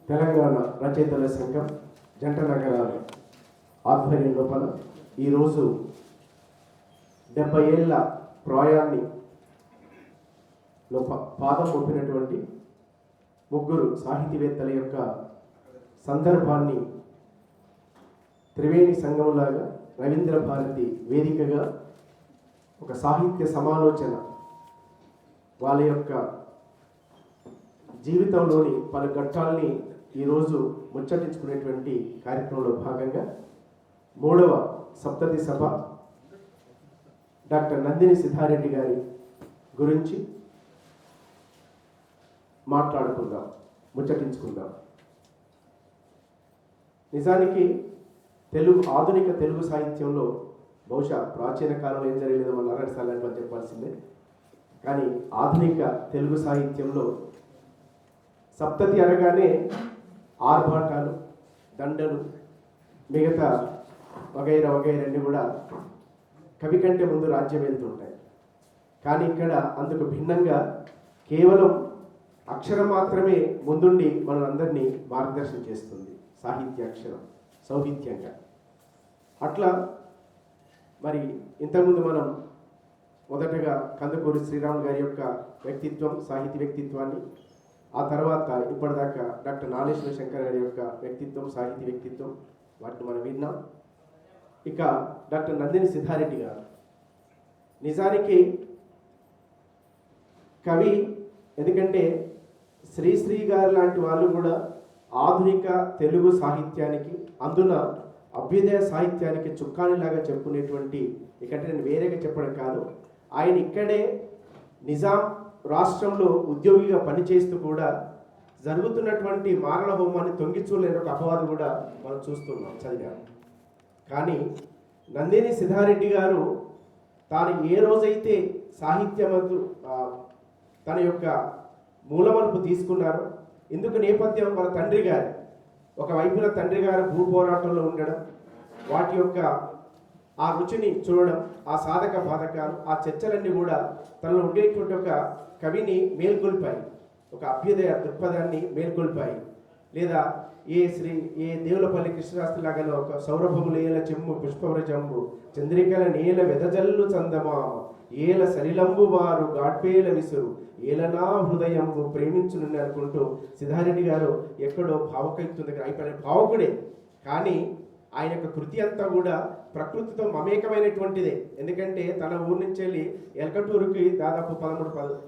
తెలంగాణ రచయితల సంఘం జంట నగరాల ఆధ్వర్యం లోపల ఈరోజు 70 ఏళ్ల ప్రాయాన్ని పాదం మోపినటువంటి ముగ్గురు సాహితీవేత్తల యొక్క సందర్భాన్ని త్రివేణి సంఘంలాగా రవీంద్ర భారతి వేదికగా ఒక సాహిత్య సమాలోచన వాళ్ళ యొక్క జీవితంలోని పలు ఘట్టాలని ఈరోజు ముచ్చటించుకునేటువంటి కార్యక్రమంలో భాగంగా 3వ సప్తతి సభ డాక్టర్ నందిని సిద్ధారెడ్డి గారి గురించి మాట్లాడుకుందాం, ముచ్చటించుకుందాం. నిజానికి ఆధునిక తెలుగు సాహిత్యంలో బహుశా ప్రాచీన కాలంలో ఏం జరగలేదో మన నారాయణ సార్ లాంటి వాళ్ళు చెప్పాల్సిందే. కానీ ఆధునిక తెలుగు సాహిత్యంలో సప్తతి అనగానే ఆర్భాటాలు, దండలు, మిగతా వగైరా అన్నీ కూడా కవి కంటే ముందు రాజ్యం వెళ్తుంటాయి. కానీ ఇక్కడ అందుకు భిన్నంగా కేవలం అక్షరం మాత్రమే ముందుండి మనందరినీ మార్గదర్శనం చేస్తుంది. సాహిత్య అక్షరం సౌహిత్యంగా. అట్లా మరి ఇంతకుముందు మనం మొదటగా కందుకూరి శ్రీరామ్ గారి యొక్క వ్యక్తిత్వం, సాహితీ వ్యక్తిత్వాన్ని, ఆ తర్వాత ఇప్పటిదాకా డాక్టర్ నాగేశ్వర శంకర్ గారి యొక్క వ్యక్తిత్వం, సాహితీ వ్యక్తిత్వం వాటిని మనం విన్నాం. ఇక డాక్టర్ నందిని సిద్ధారెడ్డి గారు నిజానికి కవి, ఎందుకంటే శ్రీశ్రీ గారు లాంటి వాళ్ళు కూడా ఆధునిక తెలుగు సాహిత్యానికి, అందున అభ్యుదయ సాహిత్యానికి చుక్కానిలాగా చెప్పుకునేటువంటి, ఇక్కడ నేను వేరేగా చెప్పడం కాదు, ఆయన ఇక్కడే నిజాం రాష్ట్రంలో ఉద్యోగిగా పనిచేస్తూ కూడా జరుగుతున్నటువంటి మారణ హోమాన్ని తొంగిచూడలేని ఒక అపవాదం కూడా మనం చూస్తున్నాం, చదివాం. కానీ నందిని సిద్ధారెడ్డి గారు తాను ఏ రోజైతే సాహిత్యమందు తన యొక్క మూలమలుపు తీసుకున్నారో, ఇందుకు నేపథ్యం వాళ్ళ తండ్రి గారు, ఒకవైపున తండ్రి గారు భూ పోరాటంలో ఉండడం, వాటి యొక్క ఆ రుచిని చూడడం, ఆ సాధక బాధకాలు, ఆ చర్చలన్నీ కూడా తనలో ఉండేటువంటి ఒక కవిని మేల్కొల్పాయి, ఒక అభ్యుదయ దృక్పథాన్ని మేల్కొల్పాయి. లేదా ఏ దేవులపల్లి కృష్ణశాస్త్రి లాగా ఒక సౌరభములు ఏల చెమ్ము పుష్పవరజంబు చంద్రికల నేల వెదజల్లు చందమామ ఏల సలిలంబు వారు గాడ్పేల విసురు ఏలనా హృదయంబు ప్రేమించునని అనుకుంటూ సిద్ధారెడ్డి గారు ఎక్కడో భావకయుక్తం దగ్గర అయిపోయిన భావకుడే. కానీ ఆయన యొక్క కృతి అంతా కూడా ప్రకృతితో మమేకమైనటువంటిదే. ఎందుకంటే తన ఊరి నుంచి వెళ్ళి ఎల్కటూరుకి దాదాపు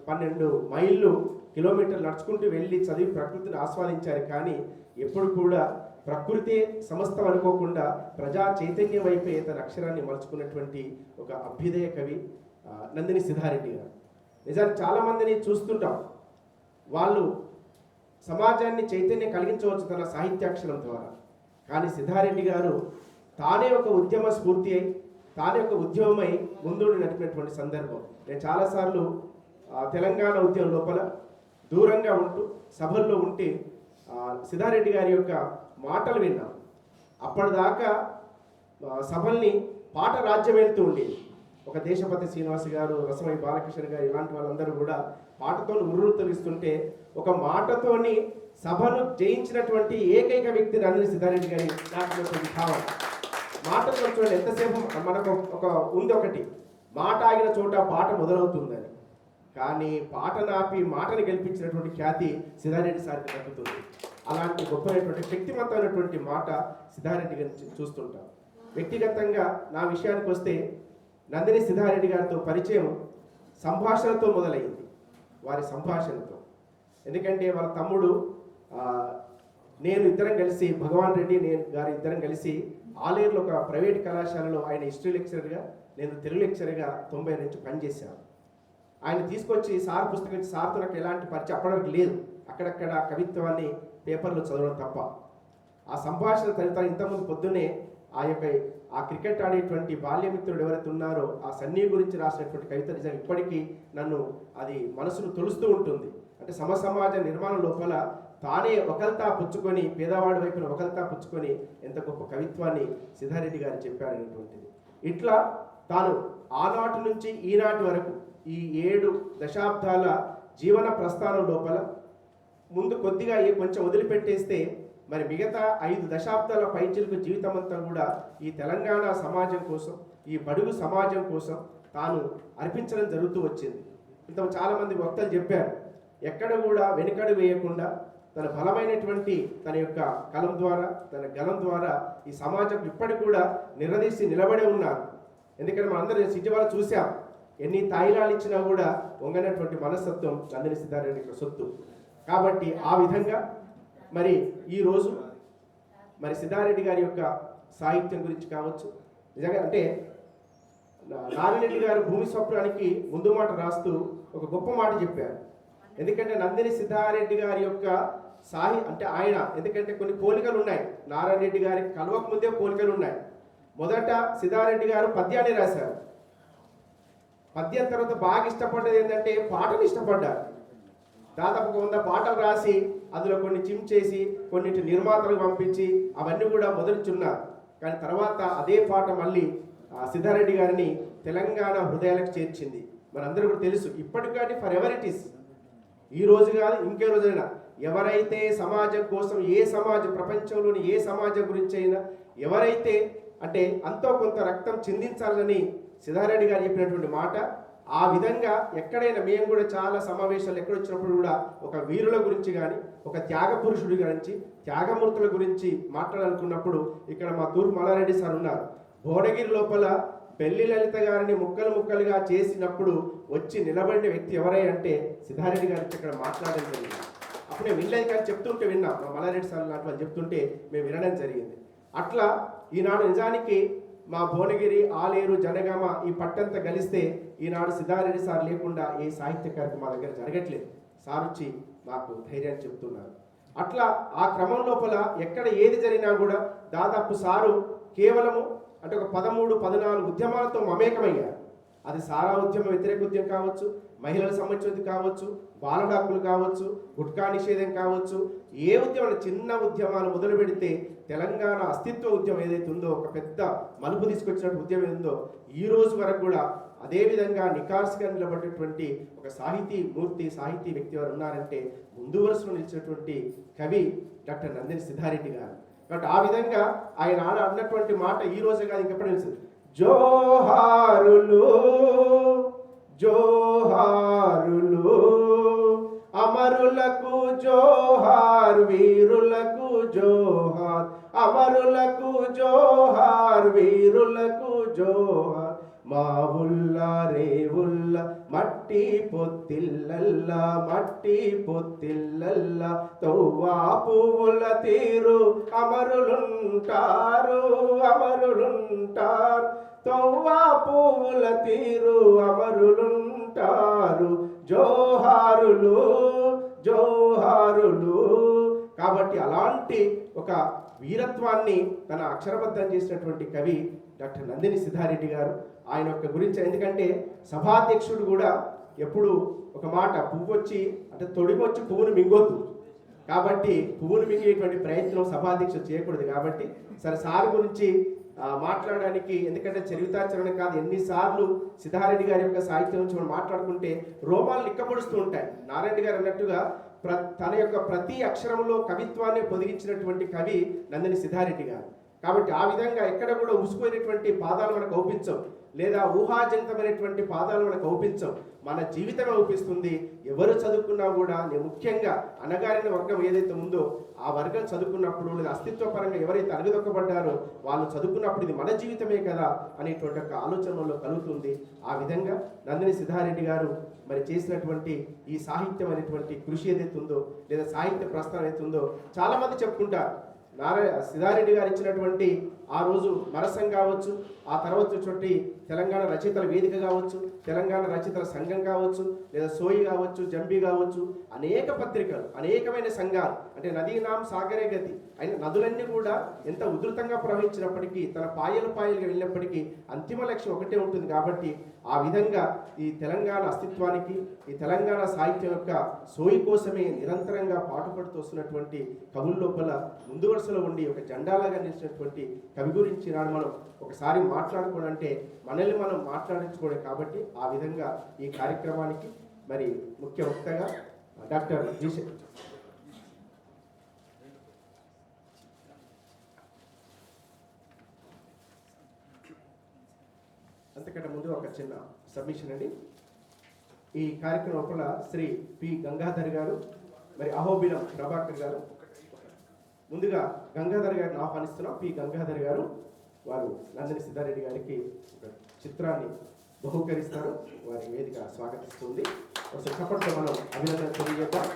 12 మైళ్ళు కిలోమీటర్లు నడుచుకుంటూ వెళ్ళి చదివి ప్రకృతిని ఆస్వాదించారు. కానీ ఎప్పుడు కూడా ప్రకృతి సమస్తం అనుకోకుండా ప్రజా చైతన్యం వైపే తన అక్షరాన్ని మలుచుకున్నటువంటి ఒక అభ్యుదయ కవి నందిని సిద్ధారెడ్డి గారు. నిజానికి చాలామందిని చూస్తుంటాం, వాళ్ళు సమాజాన్ని చైతన్యం కలిగించవచ్చు తన సాహిత్యాక్షరం ద్వారా. కానీ సిద్ధారెడ్డి గారు తానే ఒక ఉద్యమ స్ఫూర్తి అయి, తానే ఒక ఉద్యమమై ముందుండి నడిపినటువంటి సందర్భం. నేను చాలాసార్లు తెలంగాణ ఉద్యమం లోపల దూరంగా ఉంటూ సభల్లో ఉంటే సిద్ధారెడ్డి గారి యొక్క మాటలు విన్నాం. అప్పటిదాకా సభల్ని పాట రాజ్యం వెళ్తూ ఉండేది. ఒక దేశపతి శ్రీనివాస్ గారు, రసమై బాలకృష్ణ గారు, ఇలాంటి వాళ్ళందరూ కూడా పాటతో ఉర్రూతలిస్తుంటే ఒక మాటతోని సభను జయించినటువంటి ఏకైక వ్యక్తి నందిని సిద్ధారెడ్డి గారి భావం. మాటతో చూడండి ఎంతసేపు మనకు ఉంది ఒకటి మాట ఆగిన చోట పాట మొదలవుతుందని. కానీ పాట నాపి మాటని గెలిపించినటువంటి ఖ్యాతి సిద్ధారెడ్డి సార్కి దక్కుతుంది. అలాంటి గొప్పైనటువంటి శక్తివంతమైనటువంటి మాట సిద్ధారెడ్డి గారిని చూస్తుంటాం. వ్యక్తిగతంగా నా విషయానికి వస్తే నందిని సిద్ధారెడ్డి గారితో పరిచయం సంభాషణతో మొదలైంది, వారి సంభాషణతో. ఎందుకంటే వాళ్ళ తమ్ముడు నేను ఇద్దరం కలిసి, భగవాన్ రెడ్డి గారు ఇద్దరం కలిసి ఆలేరులో ఒక ప్రైవేట్ కళాశాలలో ఆయన హిస్టరీ లెక్చరర్గా, నేను తెలుగు లెక్చరర్గా 90 నుంచి పనిచేశాను. ఆయన తీసుకొచ్చి సార్ పుస్తకం ఇచ్చి, సార్తో నాకు ఎలాంటి పరిచయం అప్పటివరకు లేదు, అక్కడక్కడ కవిత్వాన్ని పేపర్లో చదవడం తప్ప. ఆ సంభాషణ తన ఇంతకుముందు పొద్దున్నే ఆ క్రికెట్ ఆడేటువంటి బాల్యమిత్రుడు ఎవరైతే ఉన్నారో ఆ సన్నీ గురించి రాసినటువంటి కవిత నిజంగా ఇప్పటికీ నన్ను అది మనసును తొలుస్తూ ఉంటుంది. అంటే సమాజ నిర్మాణం లోపల తానే ఒకల్తా పుచ్చుకొని, పేదవాడి వైపున ఒకల్తా పుచ్చుకొని ఎంత గొప్ప కవిత్వాన్ని సిద్ధారెడ్డి గారు చెప్పారనేటువంటిది. ఇట్లా తాను ఆనాటి నుంచి ఈనాటి వరకు ఈ 7 దశాబ్దాల జీవన ప్రస్థానం లోపల ముందు కొద్దిగా కొంచెం వదిలిపెట్టేస్తే మరి మిగతా 5 దశాబ్దాల పైచిలకు జీవితం అంతా కూడా ఈ తెలంగాణ సమాజం కోసం, ఈ బడుగు సమాజం కోసం తాను అర్పించడం జరుగుతూ వచ్చింది. ఇంత చాలామంది వక్తలు చెప్పారు, ఎక్కడ కూడా వెనుకడు వేయకుండా తన బలమైనటువంటి తన యొక్క కలం ద్వారా, తన గలం ద్వారా ఈ సమాజం ఇప్పటికి కూడా నిలదీసి నిలబడే ఉన్నారు. ఎందుకంటే మనందరం సిటీవాళ్ళు చూసాం, ఎన్ని తాయిలాలు ఇచ్చినా కూడా వంగనటువంటి మనస్తత్వం నందిని సిద్ధారెడ్డి సొత్తు. కాబట్టి ఆ విధంగా మరి ఈరోజు మరి సిద్ధారెడ్డి గారి యొక్క సాహిత్యం గురించి కావచ్చు, నిజంగా అంటే నారాయణరెడ్డి గారు భూమి స్వప్నానికి ముందు మాట రాస్తూ ఒక గొప్ప మాట చెప్పారు. ఎందుకంటే నందిని సిద్ధారెడ్డి గారి యొక్క అంటే ఆయన ఎందుకంటే కొన్ని పోలికలు ఉన్నాయి, నారాయణ రెడ్డి గారికి కలవక ముందే పోలికలు ఉన్నాయి. మొదట సిద్ధారెడ్డి గారు పద్యాన్ని రాశారు. పద్యం తర్వాత బాగా ఇష్టపడ్డది ఏంటంటే పాటలు ఇష్టపడ్డారు. దాదాపు 100 పాటలు రాసి అందులో కొన్ని చించేసి కొన్నిటి నిర్మాతలకు పంపించి అవన్నీ కూడా మొదలుచున్నారు. కానీ తర్వాత అదే పాట మళ్ళీ సిద్ధారెడ్డి గారిని తెలంగాణ హృదయాలకు చేర్చింది. మనందరూ కూడా తెలుసు, ఇప్పటికంటే ఫర్ ఎవర్ ఇట్ ఈస్, ఈ రోజు కాదు ఇంకే రోజైనా ఎవరైతే సమాజం కోసం ప్రపంచంలోని ఏ సమాజం గురించి అయినా ఎవరైతే అంటే అంతో కొంత రక్తం చిందించాలని సిద్ధారెడ్డి గారు చెప్పినటువంటి మాట, ఆ విధంగా ఎక్కడైనా మేము కూడా చాలా సమావేశాలు ఎక్కడొచ్చినప్పుడు కూడా ఒక వీరుల గురించి కానీ, ఒక త్యాగ పురుషుడి గురించి, త్యాగమూర్తుల గురించి మాట్లాడాలనుకున్నప్పుడు ఇక్కడ మా తూర్పు మల్లారెడ్డి సార్ ఉన్నారు. భువనగిరి లోపల పెళ్లి లలిత గారిని ముక్కలుగా చేసినప్పుడు వచ్చి నిలబడిన వ్యక్తి ఎవరై అంటే సిద్ధారెడ్డి గారికి ఇక్కడ మాట్లాడడం జరిగింది. అప్పుడు నేను వినలేదు కానీ చెప్తుంటే విన్నాం, మా మల్లారెడ్డి సార్ లాంటి వాళ్ళు చెప్తుంటే మేము వినడం జరిగింది. అట్లా ఈనాడు నిజానికి మా భువనగిరి, ఆలేరు, జనగామ ఈ పట్టంతా కలిస్తే ఈనాడు సిద్ధారెడ్డి సార్ లేకుండా ఏ సాహిత్య కార్యక్రమం మా దగ్గర జరగట్లేదు. సార్ వచ్చి మాకు ధైర్యాన్ని చెప్తున్నారు. అట్లా ఆ క్రమం లోపల ఎక్కడ ఏది జరిగినా కూడా దాదాపు సారు కేవలము అంటే ఒక 13-14 ఉద్యమాలతో మమేకమయ్యారు. అది సారా ఉద్యమం, వ్యతిరేక ఉద్యమం కావచ్చు, మహిళలకు సంబంధించినది కావచ్చు, బాలల హక్కులు కావచ్చు, గుట్కా నిషేధం కావచ్చు, ఏ ఉద్యమం చిన్న ఉద్యమాలు మొదలు పెడితే తెలంగాణ అస్తిత్వ ఉద్యమం ఏదైతే ఉందో, ఒక పెద్ద మలుపు తీసుకొచ్చినట్టు ఉద్యమం ఏందో ఈ రోజు వరకు కూడా అదేవిధంగా నికార్స్గా నిలబడేటువంటి ఒక సాహితీ వ్యక్తి వారు ఉన్నారంటే ముందు వరుసలో నిలిచినటువంటి కవి డాక్టర్ నందిని సిద్ధారెడ్డి గారు. కాబట్టి ఆ విధంగా ఆయన అన్నటువంటి మాట ఈ రోజే కాదు ఇంకెప్పుడు తెలుసు. జోహారులు జోహారులు అమరులకు జోహార్, వీరులకు జోహార్, అమరులకు జోహార్, వీరులకు జోహార్. మా ఉల్లా రేవుల్ల మట్టి పొత్తిల్లల్లా, మట్టి పొత్తిల్లల్లా, తవ్వా పువ్వుల తీరు అమరులుంటారు, అమరులుంటారు, తవ్వా పువ్వుల తీరు అమరులుంటారు. జోహారులు జోహారులు. కాబట్టి అలాంటి ఒక వీరత్వాన్ని తన అక్షరబద్ధం చేసినటువంటి కవి డాక్టర్ నందిని సిద్ధారెడ్డి గారు. ఆయన యొక్క గురించి ఎందుకంటే సభాధ్యక్షుడు కూడా ఎప్పుడు ఒక మాట, పువ్వు వచ్చి అంటే తొడిమొచ్చి పువ్వును మింగొద్దు, కాబట్టి పువ్వును మింగేటువంటి ప్రయత్నం సభాధ్యక్షుడు చేయకూడదు. కాబట్టి సరే సార్ గురించి మాట్లాడడానికి, ఎందుకంటే చరిత్రాచరణ కాదు, ఎన్నిసార్లు సిద్ధారెడ్డి గారి యొక్క సాహిత్యం నుంచి మనం మాట్లాడుకుంటే రోమాలు నిక్కపొడుస్తూ ఉంటాయి. నారాయణ గారు అన్నట్టుగా తన యొక్క ప్రతి అక్షరంలో కవిత్వాన్ని పొదిగించినటువంటి కవి నందిని సిద్ధారెడ్డి గారు. కాబట్టి ఆ విధంగా ఎక్కడ కూడా ఉసిపోయినటువంటి పాదాలు మనకు అవుపించవు, లేదా ఊహాజనితమైనటువంటి పాదాలు మనకు అవుపించవు, మన జీవితమే అవుపిస్తుంది. ఎవరు చదువుకున్నా కూడా ముఖ్యంగా అణగారిన వర్గం ఏదైతే ఉందో ఆ వర్గం చదువుకున్నప్పుడు, లేదా అస్తిత్వపరంగా ఎవరైతే అణగదొక్కబడ్డారో వాళ్ళు చదువుకున్నప్పుడు ఇది మన జీవితమే కదా అనేటువంటి ఒక ఆలోచనలో కలుగుతుంది. ఆ విధంగా నందిని సిద్ధారెడ్డి గారు మరి చేసినటువంటి ఈ సాహిత్యం అనేటువంటి కృషి ఏదైతే ఉందో, లేదా సాహిత్య ప్రస్థానం ఏదైతే ఉందో చాలామంది చెప్పుకుంటారు. సిద్ధారెడ్డి గారు ఇచ్చినటువంటి ఆ రోజు మరసం కావచ్చు, ఆ తర్వాత వచ్చి తెలంగాణ రచయితల వేదిక కావచ్చు, తెలంగాణ రచయితల సంఘం కావచ్చు, లేదా సోయి కావచ్చు, జంబీ కావచ్చు, అనేక పత్రికలు, అనేకమైన సంఘాలు, అంటే నదీనాం సాగరే గతి అయిన నదులన్నీ కూడా ఎంత ఉధృతంగా ప్రవహించినప్పటికీ, తన పాయలుగా వెళ్ళినప్పటికీ అంతిమ లక్ష్యం ఒకటే ఉంటుంది. కాబట్టి ఆ విధంగా ఈ తెలంగాణ అస్తిత్వానికి, ఈ తెలంగాణ సాహిత్యం యొక్క సోయి కోసమే నిరంతరంగా పాటుపడుతూ వస్తున్నటువంటి కవుల లోపల ముందు వరుసలో ఉండి ఒక జెండాలాగా నిలిచినటువంటి కవి గురించి నాడు మనం ఒకసారి మాట్లాడుకోవాలంటే మనల్ని మనం మాట్లాడించుకోవడం. కాబట్టి ఆ విధంగా ఈ కార్యక్రమానికి మరి ముఖ్య వక్తగా డాక్టర్ అంతకంటే ముందు ఒక చిన్న సబ్మిషన్ అండి. ఈ కార్యక్రమం లోపల శ్రీ పి గంగాధర్ గారు, మరి అహోబిలం ప్రభాకర్ గారు, ముందుగా గంగాధర్ గారిని ఆహ్వానిస్తున్నాం. పి గంగాధర్ గారు వారు నందిని సిద్ధారెడ్డి గారికి చిత్రాన్ని బహుకరిస్తారు. వారి వేదిక స్వాగతిస్తుంది. ఒకసారి చప్పట్లో మనం అభినందన తెలియజేద్దాం.